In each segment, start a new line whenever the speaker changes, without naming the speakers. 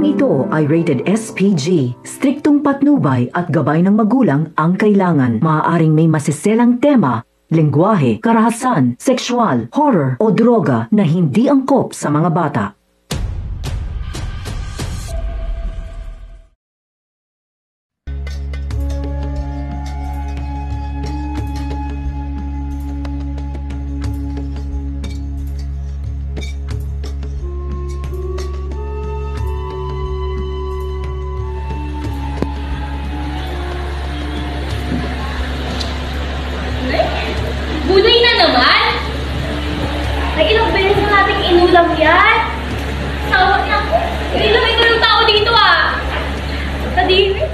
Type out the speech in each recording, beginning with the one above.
Programang ito ay rated SPG. Striktong patnubay at gabay ng magulang ang kailangan. Maaaring may masiselang tema, lengguwahe, karahasan, sexual, horror o droga na hindi angkop sa mga bata.
Gulay na naman! Ay, ilang beses na nating inulam yan! Sawa na ako! Hindi lang may tulong tao dito ah! Kadiri!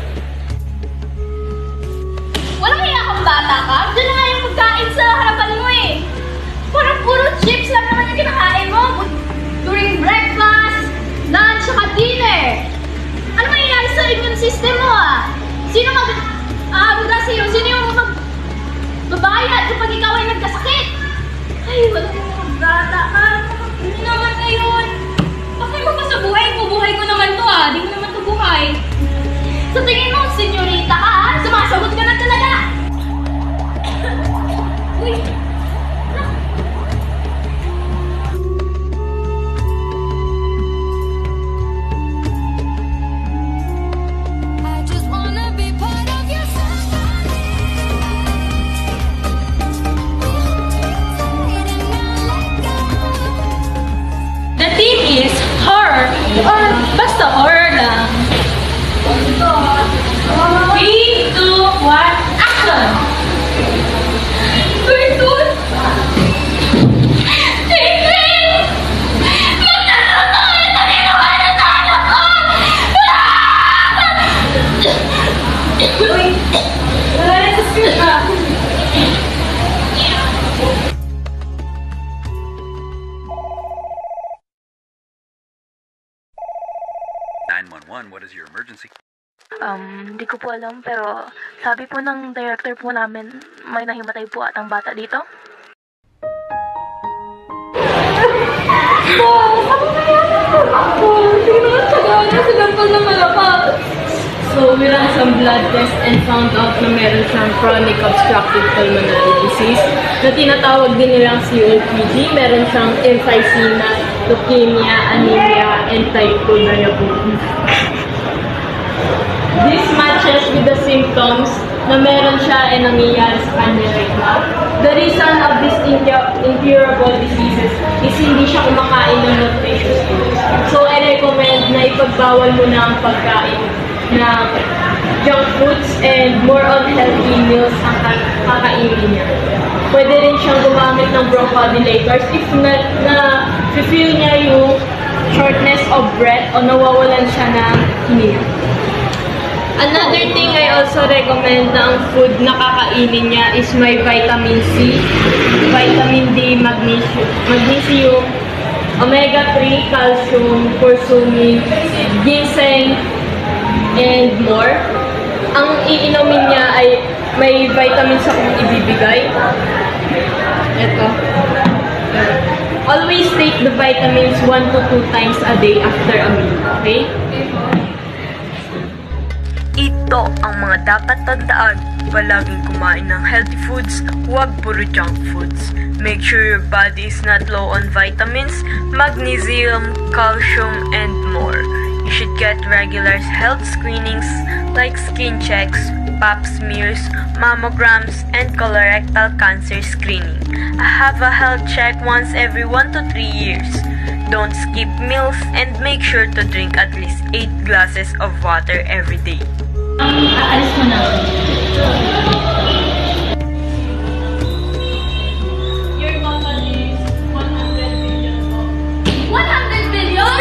Walang hiya kang bata ka? Diyan na nga yung pagkain sa harapan mo eh! Parang puro chips lang naman yung kinakain mo! During breakfast, lunch, saka dinner! Ano mangyayari sa immune system mo ah? Sino sino yung babayad kapag ikaw ay nagkasakit? Ay, walang mga bata ka. Hindi naman ngayon. Bakit mo pa sa buhay? Bubuhay ko naman to ah. Di mo naman to buhay. Sa tingin mo, senyorita ka ah. Sumasagot ka na talaga. Uy.
Is horror or basta horror lang. 3, 2, 1, action! Bertul! David! Magtanong ko ito ginawa na tayo ko! Uy! Wala rin sa script ah!
911, what is your emergency?
Hindi ko po alam pero sabi po ng director po namin may nahimatay po atang bata dito.
So, we ran some blood tests and found out na meron siyang chronic obstructive pulmonary disease na tinatawag din nilang COPD. Meron siyang emphysema, leukemia, anemia, and type 2 diabetes. This matches with the symptoms na meron siya and nangyayari sa kanya right now. The reason of these incurable diseases is hindi siya kumakain ng nutritious foods. So, I recommend na ipagbawal mo na ang pagkain ng junk foods and more on healthy meals ang kakainin niya. Pwede rin siyang gumamit ng bronchodilators if na-feel niya yung shortness of breath o nawawalan siya ng hininga. Another thing I also recommend na ang food na kakainin niya is may vitamin C, vitamin D, magnesium, omega-3, calcium, curcumin, ginseng, and more. Ang iinumin niya ay may vitamins akong ibibigay. Ito. Always take the vitamins 1 to 2 times a day after a meal. Okay?
Ito ang mga dapat tandaan. Palaging kumain ng healthy foods, huwag puro junk foods. Make sure your body is not low on vitamins, magnesium, calcium, and more. You should get regular health screenings like skin checks, pap smears, mammograms, and colorectal cancer screening. Have a health check once every 1 to 3 years. Don't skip meals and make sure to drink at least 8 glasses of water every day.
Aalis mo na.
Your company is 100 billion po.
100 billion?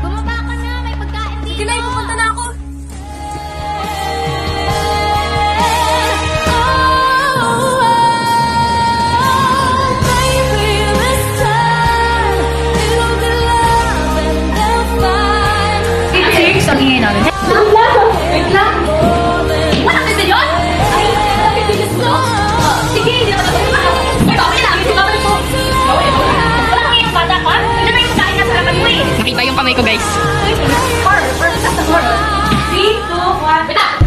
Bumaba ka na, may pagkain dito. Kinay, pupunta na ako.
It's
kamay ko, guys.
3, 2, 1.